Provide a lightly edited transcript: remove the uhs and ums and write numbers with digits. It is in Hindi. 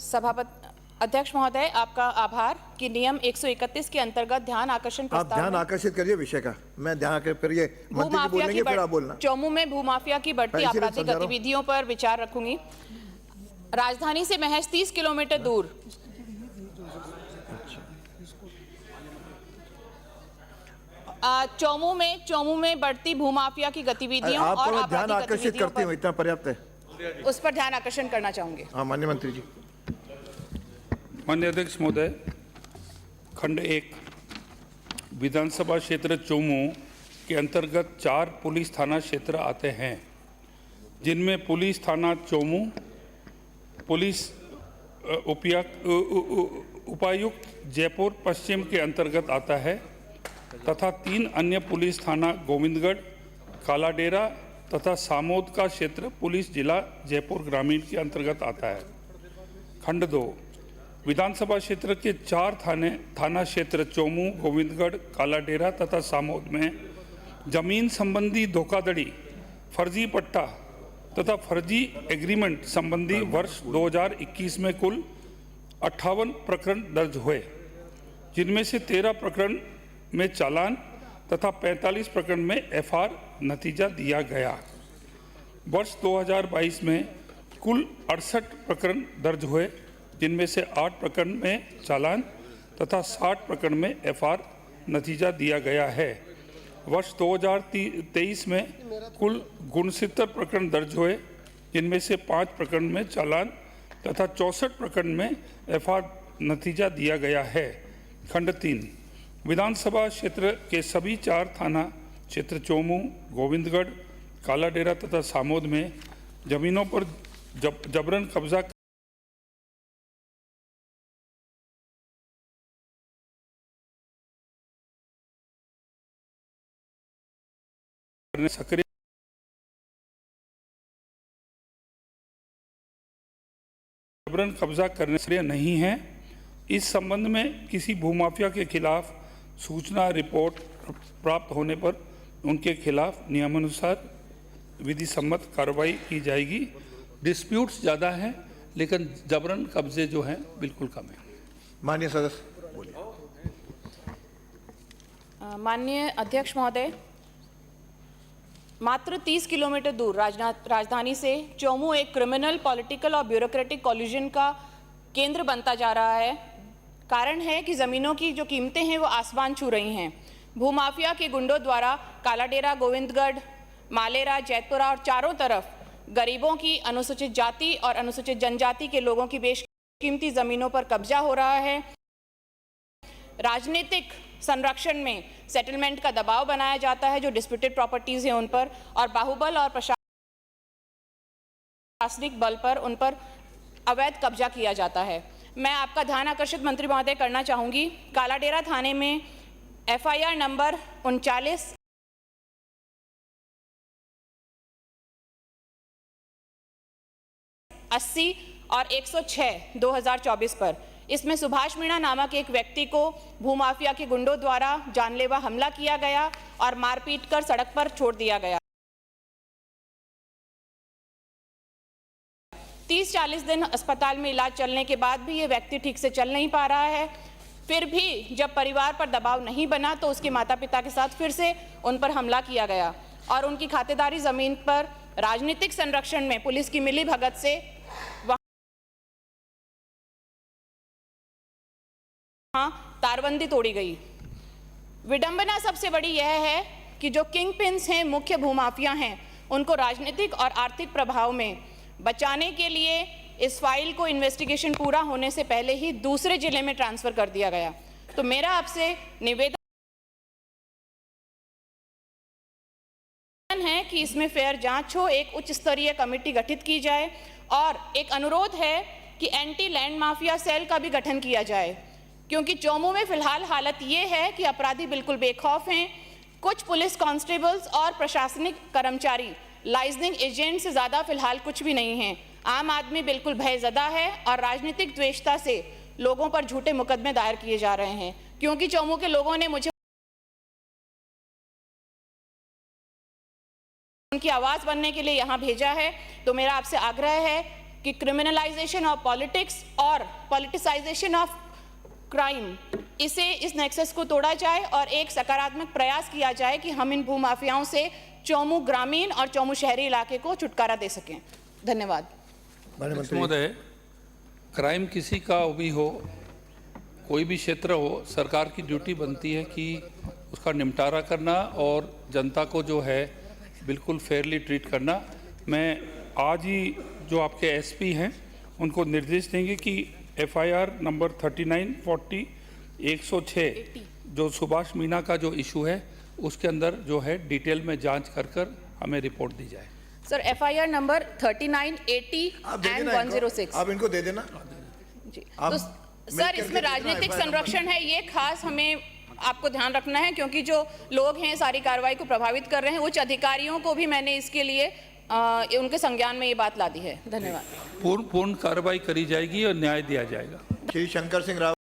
सभापति अध्यक्ष महोदय, आपका आभार कि नियम 131 के अंतर्गत ध्यान आकर्षण प्रस्ताव आप ध्यान आकर्षित करिए विषय का। मैं ध्यान फिर ये मंत्री जी बोलेंगे, फिर आप बोलना। चौमू में भूमाफिया की बढ़ती आपराधिक गतिविधियों पर विचार रखूंगी। राजधानी से महज 30 किलोमीटर दूर चौमू में बढ़ती भूमाफिया की गतिविधियों और ध्यान आकर्षित करती हूँ, इतना पर्याप्त है। उस पर ध्यान आकर्षण करना चाहूंगी। हाँ, माननीय मंत्री जी। माननीय अध्यक्ष महोदय, खंड 1 विधानसभा क्षेत्र चौमू के अंतर्गत 4 पुलिस थाना क्षेत्र आते हैं, जिनमें पुलिस थाना चौमू, पुलिस उपायुक्त जयपुर पश्चिम के अंतर्गत आता है तथा 3 अन्य पुलिस थाना गोविंदगढ़, कालाडेरा तथा सामोद का क्षेत्र पुलिस जिला जयपुर ग्रामीण के अंतर्गत आता है। खंड 2 विधानसभा क्षेत्र के 4 थाना क्षेत्र चौमू, गोविंदगढ़, कालाडेरा तथा सामोद में जमीन संबंधी धोखाधड़ी, फर्जी पट्टा तथा फर्जी एग्रीमेंट संबंधी वर्ष 2021 में कुल 58 प्रकरण दर्ज हुए, जिनमें से 13 प्रकरण में चालान तथा 45 प्रकरण में एफआर नतीजा दिया गया। वर्ष 2022 में कुल 68 प्रकरण दर्ज हुए, जिनमें से 8 प्रकरण में चालान तथा 60 प्रकरण में एफआर नतीजा दिया गया है। वर्ष 2023 में कुल 69 प्रकरण दर्ज हुए, जिनमें से 5 प्रकरण में चालान तथा 64 प्रकरण में एफआर नतीजा दिया गया है। खंड 3 विधानसभा क्षेत्र के सभी 4 थाना क्षेत्र चौमू, गोविंदगढ़, कालाडेरा तथा सामोद में जमीनों पर जबरन कब्जा सक्रिय जबरन कब्जा करने से नहीं है। इस संबंध में किसी भूमाफिया के खिलाफ सूचना रिपोर्ट प्राप्त होने पर उनके खिलाफ नियमानुसार विधि सम्मत कार्रवाई की जाएगी। डिस्प्यूट्स ज़्यादा हैं, लेकिन जबरन कब्जे जो हैं बिल्कुल कम है। माननीय सदस्य बोलिए। माननीय अध्यक्ष महोदय, मात्र 30 किलोमीटर दूर राजधानी से चौमू एक क्रिमिनल, पॉलिटिकल और ब्यूरोक्रेटिक कॉल्यूजन का केंद्र बनता जा रहा है। कारण है कि ज़मीनों की जो कीमतें हैं वो आसमान छू रही हैं। भूमाफिया के गुंडों द्वारा कालाडेरा, गोविंदगढ़, मालेरा, जैतपुरा और चारों तरफ गरीबों की, अनुसूचित जाति और अनुसूचित जनजाति के लोगों की बेशकीमती ज़मीनों पर कब्जा हो रहा है। राजनीतिक संरक्षण में सेटलमेंट का दबाव बनाया जाता है जो डिस्प्यूटेड प्रॉपर्टीज़ हैं उन पर, और बाहुबल और प्रशासनिक बल पर उन पर अवैध कब्जा किया जाता है। मैं आपका ध्यान आकर्षित मंत्री महोदय करना चाहूँगी, कालाडेरा थाने में एफआईआर नंबर 39 80 और 106 2024 पर, इसमें सुभाष मीणा नामक एक व्यक्ति को भूमाफिया के गुंडों द्वारा जानलेवा हमला किया गया और मारपीट कर सड़क पर छोड़ दिया गया। 30-40 दिन अस्पताल में इलाज चलने के बाद भी ये व्यक्ति ठीक से चल नहीं पा रहा है। फिर भी जब परिवार पर दबाव नहीं बना तो उसके माता पिता के साथ फिर से उन पर हमला किया गया और उनकी खातेदारी जमीन पर राजनीतिक संरक्षण में पुलिस की मिली भगत से वहां तारबंदी तोड़ी गई। विडंबना सबसे बड़ी यह है कि जो किंग पिन्स हैं, मुख्य भूमाफिया हैं, उनको राजनीतिक और आर्थिक प्रभाव में बचाने के लिए इस फाइल को इन्वेस्टिगेशन पूरा होने से पहले ही दूसरे जिले में ट्रांसफर कर दिया गया। तो मेरा आपसे निवेदन है कि इसमें फेयर जांच हो, एक उच्च स्तरीय कमेटी गठित की जाए और एक अनुरोध है कि एंटी लैंड माफिया सेल का भी गठन किया जाए, क्योंकि चौमू में फिलहाल हालत ये है कि अपराधी बिल्कुल बेखौफ हैं। कुछ पुलिस कांस्टेबल्स और प्रशासनिक कर्मचारी लाइजनिंग एजेंट से ज़्यादा फिलहाल कुछ भी नहीं हैं। आम आदमी बिल्कुल भयज़दा है और राजनीतिक द्वेषता से लोगों पर झूठे मुकदमे दायर किए जा रहे हैं। क्योंकि चौमू के लोगों ने मुझे उनकी आवाज़ बनने के लिए यहाँ भेजा है, तो मेरा आपसे आग्रह है कि क्रिमिनलाइजेशन ऑफ पॉलिटिक्स और पॉलिटिसाइजेशन ऑफ क्राइम, इसे इस नेक्सस को तोड़ा जाए और एक सकारात्मक प्रयास किया जाए कि हम इन भूमाफियाओं से चौमू ग्रामीण और चौमू शहरी इलाके को छुटकारा दे सकें। धन्यवाद। माननीय मंत्री। महोदय, क्राइम किसी का भी हो, कोई भी क्षेत्र हो, सरकार की ड्यूटी बनती है कि उसका निपटारा करना और जनता को जो है बिल्कुल फेयरली ट्रीट करना। मैं आज ही जो आपके एसपी हैं उनको निर्देश देंगे कि FIR नंबर 3940 106 जो सुभाष मीना का जो इशू है उसके अंदर जो है डिटेल में जांच कर हमें रिपोर्ट दी जाए। सर, FIR नंबर 3980 एंड 106 आप इनको दे देना जी। आप तो मिल सर, करके इसमें देना राजनीतिक FIR संरक्षण है, ये खास हमें आपको ध्यान रखना है, क्योंकि जो लोग हैं सारी कार्रवाई को प्रभावित कर रहे हैं। उच्च अधिकारियों को भी मैंने इसके लिए उनके संज्ञान में ये बात ला दी है। धन्यवाद। पूर्ण कार्रवाई करी जाएगी और न्याय दिया जाएगा। श्री शंकर सिंह राव।